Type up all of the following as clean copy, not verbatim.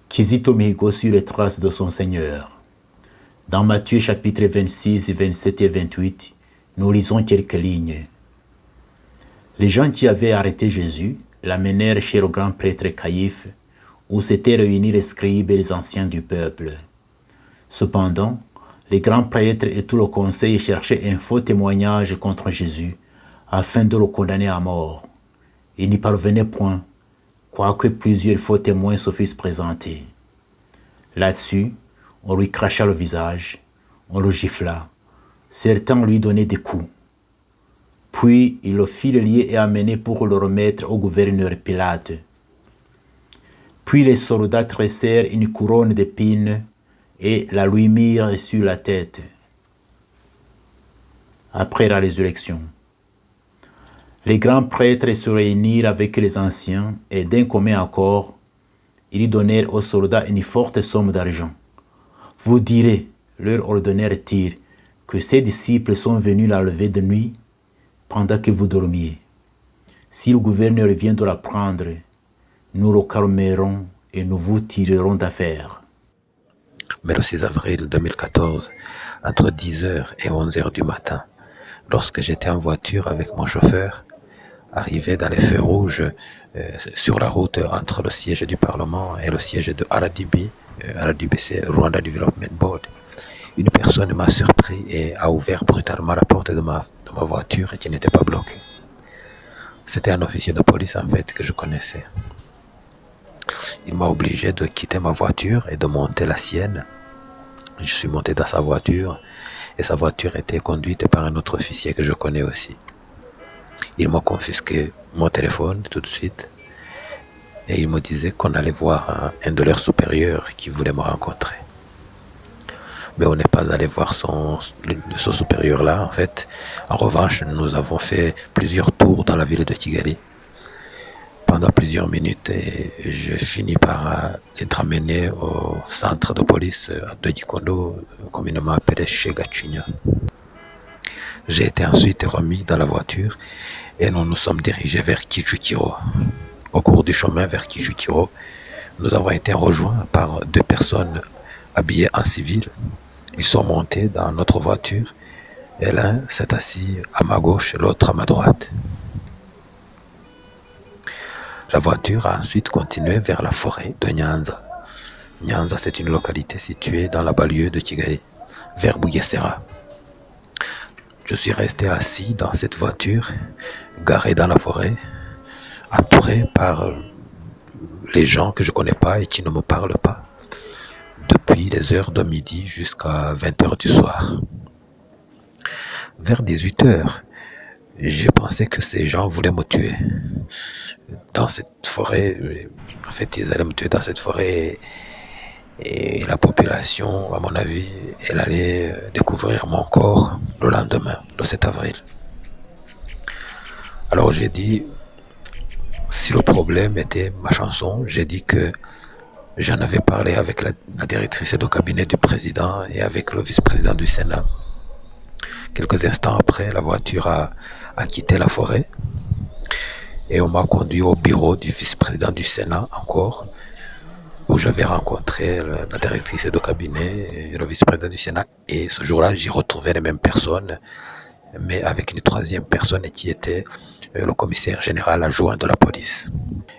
Kizito Mihigo sur les traces de son Seigneur. Dans Matthieu chapitre 26, 27 et 28, nous lisons quelques lignes. Les gens qui avaient arrêté Jésus l'amenèrent chez le grand prêtre Caïphe, où s'étaient réunis les scribes et les anciens du peuple. Cependant, les grands prêtres et tout le conseil cherchaient un faux témoignage contre Jésus, afin de le condamner à mort. Ils n'y parvenaient point, quoique plusieurs faux témoins se fussent présentés. Là-dessus, on lui cracha le visage, on le gifla, certains lui donnaient des coups. Puis il le fit lier et amener pour le remettre au gouverneur Pilate. Puis les soldats tressèrent une couronne d'épines et la lui mirent sur la tête. Après la résurrection, les grands prêtres se réunirent avec les anciens et d'un commun accord, ils donnèrent aux soldats une forte somme d'argent. Vous direz, leur ordonnèrent-ils, que ces disciples sont venus la lever de nuit pendant que vous dormiez. Si le gouverneur vient de la prendre, nous le calmerons et nous vous tirerons d'affaire. Mais le 6 avril 2014, entre 10h et 11h du matin, lorsque j'étais en voiture avec mon chauffeur, arrivé dans les feux rouges sur la route entre le siège du Parlement et le siège de RDB, RDB c'est Rwanda Development Board, une personne m'a surpris et a ouvert brutalement la porte de ma voiture qui n'était pas bloquée. C'était un officier de police en fait que je connaissais. Il m'a obligé de quitter ma voiture et de monter la sienne. Je suis monté dans sa voiture et sa voiture était conduite par un autre officier que je connais aussi. Il m'a confisqué mon téléphone tout de suite et il me disait qu'on allait voir un de leurs supérieurs qui voulait me rencontrer. Mais on n'est pas allé voir ce supérieur-là en fait. En revanche, nous avons fait plusieurs tours dans la ville de Kigali. Pendant plusieurs minutes, et je finis par être amené au centre de police de Gikondo, communément appelé chez Gachinya. J'ai été ensuite remis dans la voiture et nous nous sommes dirigés vers Kijukiro. Au cours du chemin vers Kijukiro, nous avons été rejoints par deux personnes habillées en civil. Ils sont montés dans notre voiture et l'un s'est assis à ma gauche et l'autre à ma droite. La voiture a ensuite continué vers la forêt de Nyanza. Nyanza, c'est une localité située dans la banlieue de Kigali, vers Bugesera. Je suis resté assis dans cette voiture, garée dans la forêt, entouré par les gens que je ne connais pas et qui ne me parlent pas, depuis les heures de midi jusqu'à 20h du soir. Vers 18h, j'ai pensé que ces gens voulaient me tuer. Dans cette forêt, en fait, ils allaient me tuer dans cette forêt et la population, à mon avis, elle allait découvrir mon corps le lendemain, le 7 avril. Alors j'ai dit, si le problème était ma chanson, j'ai dit que j'en avais parlé avec la directrice de cabinet du président et avec le vice-président du Sénat. Quelques instants après, la voiture a quitté la forêt et on m'a conduit au bureau du vice-président du Sénat encore, où j'avais rencontré la directrice de cabinet et le vice-président du Sénat. Et ce jour-là, j'ai retrouvé les mêmes personnes, mais avec une troisième personne qui était le commissaire général adjoint de la police.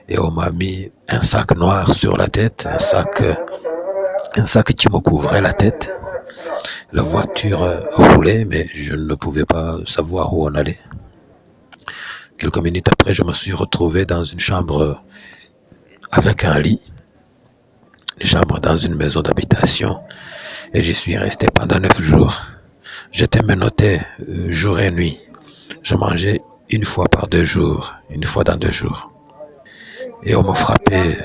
Et on m'a mis un sac noir sur la tête, un sac qui me couvrait la tête. La voiture roulait, mais je ne pouvais pas savoir où on allait. Quelques minutes après, je me suis retrouvé dans une chambre avec un lit, une chambre dans une maison d'habitation, et j'y suis resté pendant 9 jours. J'étais menotté jour et nuit. Je mangeais une fois par 2 jours, une fois dans 2 jours. Et on me frappait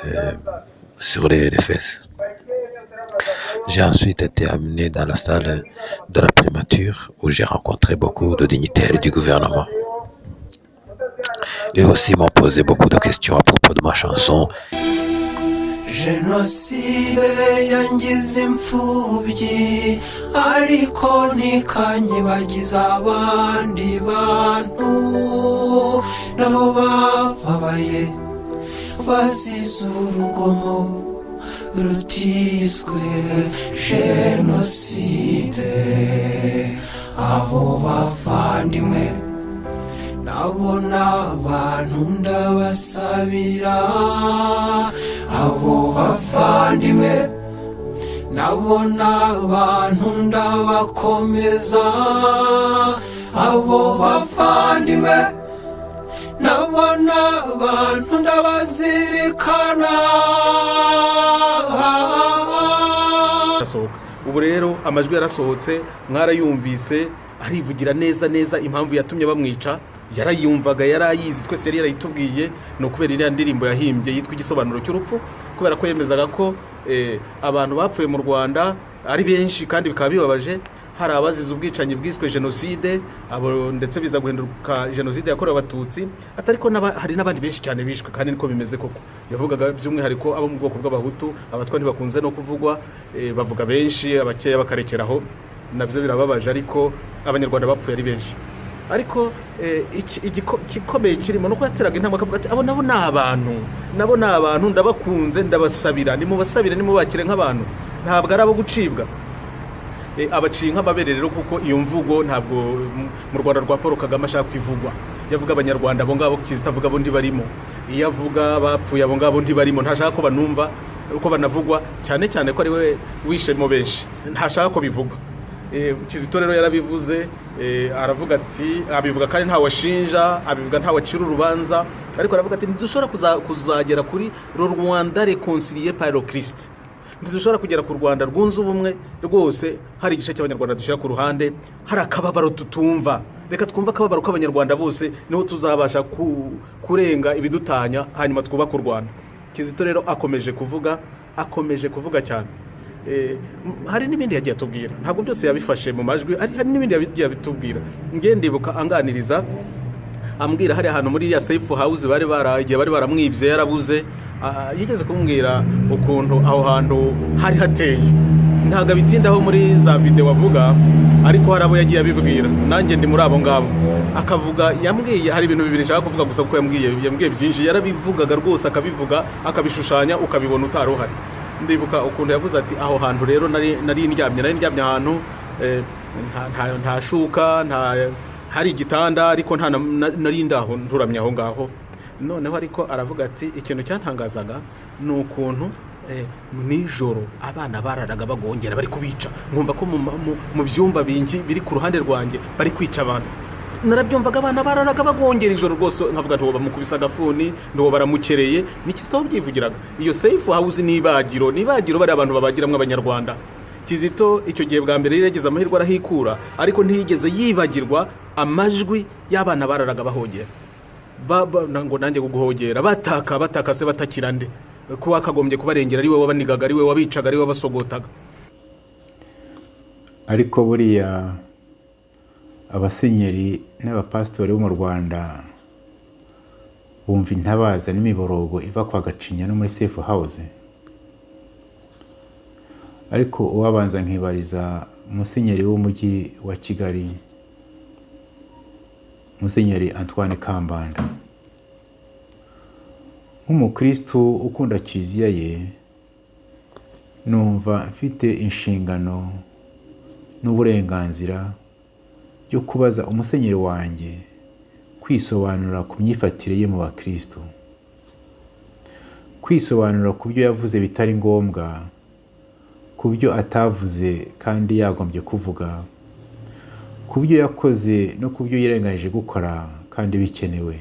sur les fesses. J'ai ensuite été amené dans la salle de la primature où j'ai rencontré beaucoup de dignitaires du gouvernement. Et aussi m'ont posé beaucoup de questions à propos de ma chanson. Jenoside yangize imfubyi ariko ntikanyibagiza abandi bantu nabo bababaye basize urugomo rutiswe jenoside. Abo bavandimwe nabo ni abantu ndabasabira, abo bavandimwe nabo ni abantu ndabakomeza, abo bavandimwe nabo ni abantu ndabazirikana. Ubu rero amajwi yarasohotse, mwarayumvise, arivugira neza neza impamvu yatumye bamwica. Yarayumvaga, yarayizi, twese yari yarayitubwiye. No kubera iriya ndirimbo yahimbye yitwa Igisobanuro cy'urupfu, kubera ko yemezaga ko abantu bapfuye mu Rwanda ari benshi kandi bikaba bibabaje. Hari abazize ubwicanyi bwiswe jenoside, abo ndetse biza guhinduka jenoside yakorewe Abatutsi, atariko hari n'abandi benshi cyane bishwe, kandi niko bimeze koko. Yavugaga by'umwihariko abo mu bwoko bw'Abahutu, abatwa ntibakunze no kuvugwa, bavuga benshi, abakeya bakarekeraho. Nabyo birababaje, ariko abanyarwanda bapfuye ari benshi. Ariko igikomeye kirimo nuko yateraga intambwe akavuga ati abo nabo ni abantu ndabakunze, ndabasabira, nimubasabire, nimubakire nk'abantu, ntabwo ari abo gucibwa. Abaciye nk'amabere rero, kuko iyo mvugo ntabwo mu Rwanda rwa Paul Kagame ashaka kwivugwa. Yavuga abanyarwanda abo ngabo, Kizito avuga abo ndi barimo. Iyo avuga bapfuye abo ngabo ndi barimo, ntashaka ko banumva uko banavugwa, cyane cyane ko ari we wishemo benshi, ntashaka ko bivugwa. Kizito rero yarabivuze, aravuga ati, abivuga kandi nta washinja, abivuga nta wacira urubanza, ariko aravuga ati ntidushobora kuzagera kuri le Rwanda réconcilié par le Christ. Ntidushobora kugera ku Rwanda rwunze ubumwe rwose hari igice cy'abanyarwanda dushyira ku ruhande, hari akababaro tutumva. Reka twumva akababaro k'abanyarwanda bose, niho tuzabasha kurenga ibidutanya, hanyuma twubaka u Rwanda. Kizito rero akomeje kuvuga cyane. Hari n'ibindi yagiye atubwira, ntabwo byose yabifashe mu majwi, hari n'ibindi yagiye abitubwira. Nge ndibuka anganiriza, ambwira hari ahantu muri ya safe house bari baramwibye yarabuze, yigeze kumbwira ukuntu aho hantu hari hateye. Ntabwo abitindaho muri za video avuga, ariko hari abo yagiye abibwira, nanjye ndi muri abo ngabo. Akavuga, yambwiye hari ibintu bibiri nshaka kuvuga gusa, kuko yambwiye byinshi. Yarabivugaga rwose, akabivuga, akabishushanya, ukabibona utari uhari. Ndibuka ukuntu yavuze ati aho hantu rero nari ndyamye ahantu, nta shuka, hari igitanda, ariko nari ndaho nturamye aho ngaho. Noneho ariko aravuga ati ikintu cyantangazaga ni ukuntu nijoro abana bararaga bagongera bari kubica, nkumva ko mu byumba biri ku ruhande rwanjye bari kwica abantu. Narabyumvaga, abana bararaga bagongera ijoro rwose, nkavuga nti bamukubisa agafuni, ndo baramukereye. Nikizito byivugiraga. Iyo safe house ni ibagiro bari abantu babagiramwe abanyarwanda. Kizito icyo gihe bwa mbere yageze amahirwe arahikura, ariko ntiyigeze yibagirwa amajwi y'abana bararaga bahogera. Ngo nanjye guhogera, bataka se batakira nde, ko wakagombye kubarengera, ari we wabanigaga, ari we wabicaga, ari we wabasogotaga. Ariko buriya abasenyeri n'abapasitori bo mu Rwanda bumva intabaza n'imiborogo iva kwa Gacinya no muri safe house. Ariko uwabanza nkibariza musenyeri w'umujyi wa Kigali, Musenyeri Antoine Kambanda, nk'umukristo ukunda kiliziya ye, numva mfite inshingano n'uburenganzira byo kubaza umusenyeri wanjye kwisobanura ku myifatire ye mu bakristo, kwisobanura ku byo yavuze bitari ngombwa, ku byo atavuze kandi yagombye kuvuga, ku byo yakoze no ku byo yirengagije gukora kandi bikenewe.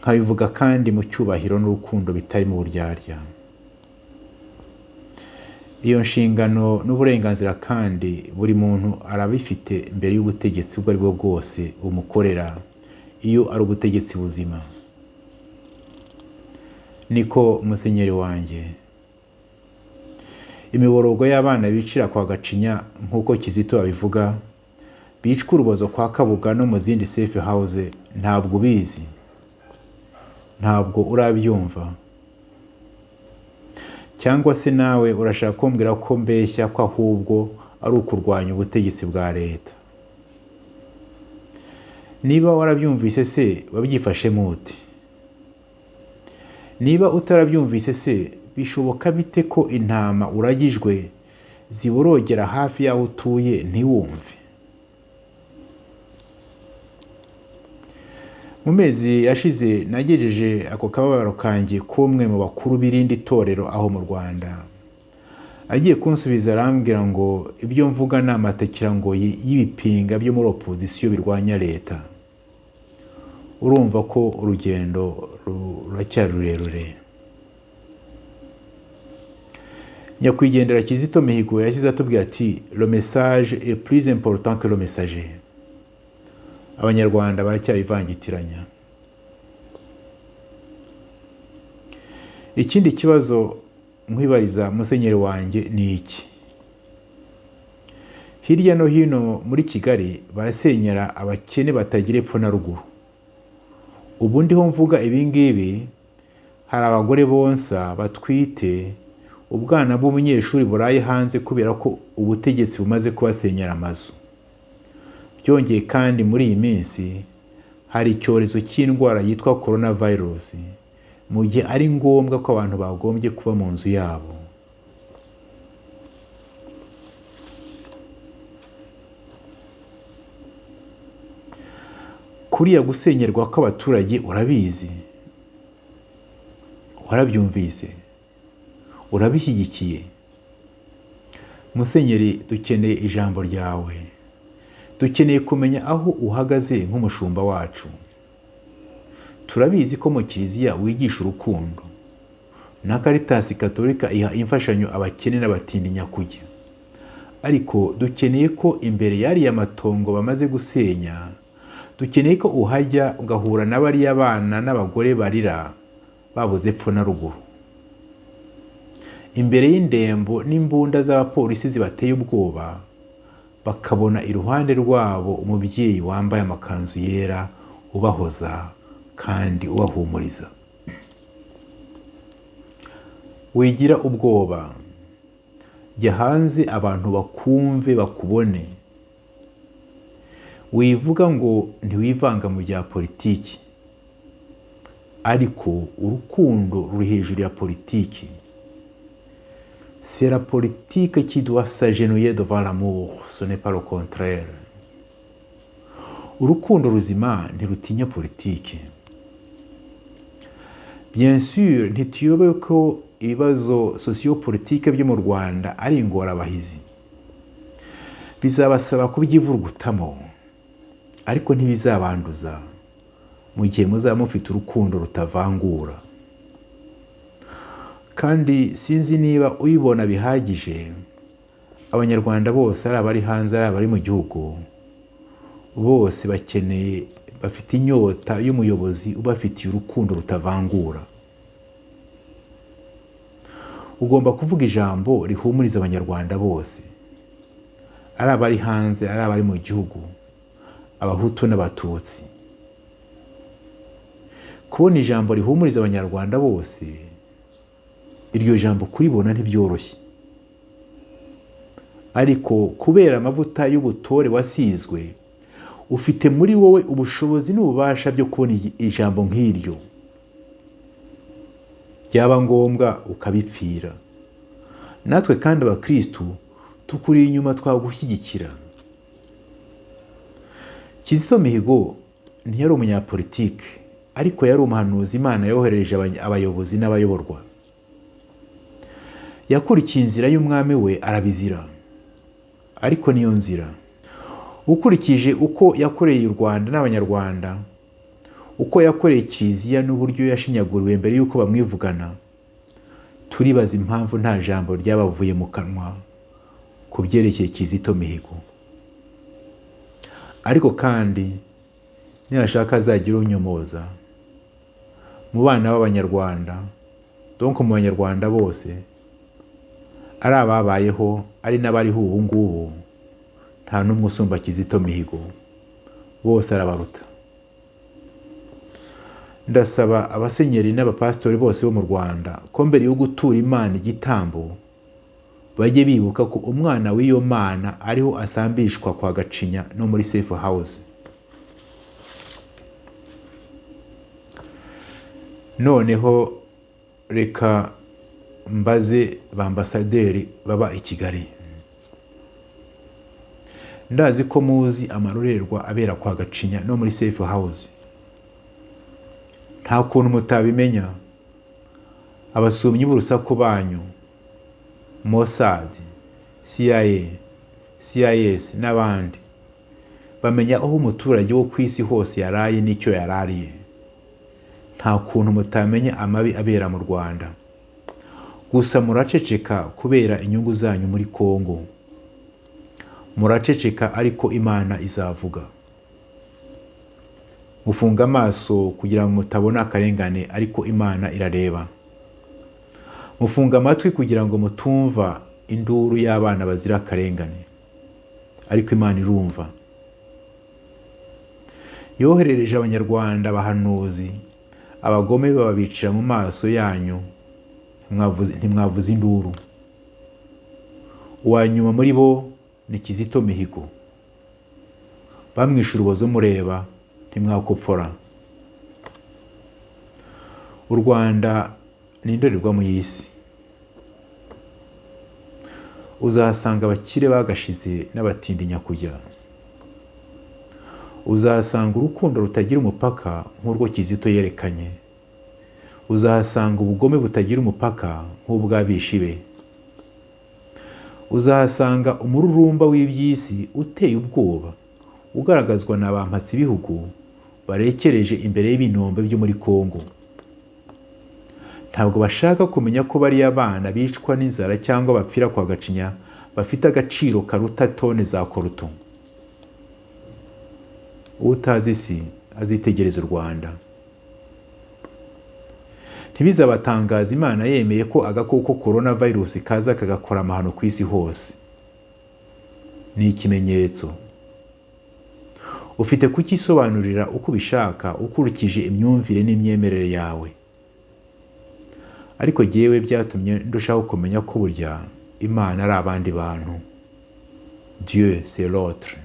Nkabivuga kandi mu cyubahiro n'urukundo bitari mu buryarya. Iyo nshingano n'uburenganzira kandi buri muntu arabifite mbere y'ubutegetsi ubwo ari bwo bwose bumukorera, iyo ari ubutegetsi buzima. Niko musenyeri wanjye. Imiborogo y'abana bicira kwa Gacinya nk'uko Kizito abivuga, bicwa urubozo kwa Kabuga no mu zindi safe house, ntabwo ubizi, ntabwo urabyumva. Cyangwa se nawe urashaka kumbwira ko mbeshya ko ahubwo ari ukurwanya ubutegetsi bwa leta? Niba warabyumvise se wabyifashe muti? niba utarabyumvise se bishoboka bite ko intama uragijwe ziborogera hafi y'aho utuye ntiwumve? Mu mezi yashize nagejeje ako kababaro kanjye k'umwe mu bakuru b'irindi torero aho mu Rwanda. Agiye kunsubiza arambwira ngo ibyo mvuga ni amatekirangoyi y'ibipinga byo muri opozisiyo birwanya leta. Urumva ko urugendo ruracyari rurerure. Nyakwigendera Kizito Mihigo yashyize atubwira ati le message est plus important que le messager. Abanyarwanda baracyabivangitiranya. Ikindi kibazo nkwibariza musenyeri wanjye ni iki? Hirya no hino muri Kigali barasenyera abakene batagira epfo na ruguru. Ubu ndiho mvuga ibingibi hari abagore bonsa batwite ubwana bw'umunyeshuri buraye hanze kubera ko ubutegetsi bumaze kubasenyera amazu. Byongeye kandi muri iyi minsi hari icyorezo cy'indwara yitwa coronavirus, mu gihe ari ngombwa ko abantu bagombye kuba mu nzu yabo. Kuriya gusenyerwa kw'abaturage urabizi, warabyumvise, urabishyigikiye. Musenyeri, dukeneye ijambo ryawe. Dukeneye kumenya aho uhagaze nk'umushumba wacu. Turabizi ko mu kiliziya wigisha urukundo, na Caritas Katolika iha imfashanyo abakene n'abatindi nyakujya. Ariko dukeneye ko imbere y'ariya matongo bamaze gusenya, dukeneye ko uhajya ugahura n'abariya bana n'abagore barira babuze epfo na ruguru. Imbere y'indembo n'imbunda z'abapolisi zibateye ubwoba, bakabona iruhande rwabo umubyeyi wambaye amakanzu yera ubahoza kandi ubahumuriza. Wigira ubwoba, jya hanze abantu bakumve bakubone. Wivuga ngo ntiwivanga mu bya politiki, ariko urukundo ruri hejuru ya politiki. C'est la politique qui doit s'agenouiller devant l'amour, ce n'est pas le contraire. Urukundo ruzima ntirutinya politiki. Bien sûr, ntituyobewe ko ibibazo sociopolitike byo mu Rwanda ari ingorabahizi. Bizabasaba kubyivurugutamo, ariko ntibizabanduza mu gihe muzaba mufite urukundo rutavangura. Kandi sinzi niba uyibona bihagije, abanyarwanda bose ari abari hanze ari abari mu gihugu, bose bakeneye, bafite inyota y'umuyobozi ubafitiye urukundo rutavangura. Ugomba kuvuga ijambo rihumuriza abanyarwanda bose, ari abari hanze ari abari mu gihugu, abahutu n'abatutsi. Kubona ijambo rihumuriza abanyarwanda bose, iryo jambo kuribona ntibyoroshye. Ariko kubera amavuta y'ubutore wasizwe, ufite muri wowe ubushobozi n'ububasha byo kubona ijambo nk'iryo. Byaba ngombwa ukabipfira. Natwe kandi abakristu tukuri inyuma twagushyigikira. Kizito Mihigo ntiyari umunyapolitike, ariko yari umuhanuzi Imana yohereje abayobozi n'abayoborwa. Yakurikiye inzira y'umwami we arabizira, ariko niyo nzira. Ukurikije uko yakoreye u Rwanda n'abanyarwanda, uko yakoreye kiliziya n'uburyo yashinyaguriwe mbere y'uko bamwivugana, turibaza impamvu nta jambo ryabavuye mu kanwa ku byerekeye Kizito Mihigo. Ariko kandi niyashaka azagira unyomoza mu bana b'abanyarwanda, donc mu banyarwanda bose, ari ababayeho ari n'abariho ubu ngubu, nta n'umwe usumba Kizito Mihigo, bose arabaruta. Ndasaba abasenyeri n'abapasitori bose bo mu Rwanda ko mbere yo gutura Imana igitambo, bajye bibuka ko umwana w'iyo Mana ariho asambishwa kwa Gacinya no muri Safe House. Noneho reka mbaze ba ambasaderi baba i Kigali. Ndazi ko muzi amarorerwa abera kwa Gacinya no muri Safe House. Nta kuntu mutabimenya. Abasumyi b'urusaku banyu, Mossad, CIA, CIS n'abandi bamenya aho umuturage wo ku isi hose yaraye n'icyo yarariye. Nta kuntu mutamenya amabi abera mu Rwanda. Gusa muraceceka kubera inyungu zanyu muri Kongo. Muraceceka ariko Imana izavuga. Mufunga amaso kugira ngo mutabona akarengane ariko Imana irareba. Mufunga amatwi kugira ngo mutumva induru y'abana bazira akarengane ariko Imana irumva. Yoherereje abanyarwanda bahanuzi, abagome bababicira mu maso yanyu, ntimwavuze induru. Uwanyuma muri bo ni Kizito Mihigo. Bamwishe urubozo mureba, ntimwakopfora. U Rwanda ni indorerwamo y'isi. Uzahasanga abakire bagashize n'abatindi nyakujya. Uzahasanga urukundo rutagira umupaka nk'urwo Kizito yerekanye. Uzahasanga ubugome butagira umupaka nk'ubw'abishi be. Uzahasanga umururumba w'iby'isi uteye ubwoba ugaragazwa na bampatsi ibihugu barekereje imbere y'ibinombe byo muri Kongo. Ntabwo bashaka kumenya ko bari abana bicwa n'inzara cyangwa bapfira kwa Gacinya bafite agaciro karuta tone za koruto. Utazi isi azitegereza u Rwanda. Ntibizabatangaza Imana yemeye ko agakoko coronavirus kaza kagakora amahano ku isi hose. Ni ikimenyetso. Ufite kukisobanurira uko ubishaka ukurikije imyumvire n'imyemerere yawe. Ariko jyewe byatumye ndushaho kumenya ko burya Imana ari abandi bantu. Dieu c'est l'autre.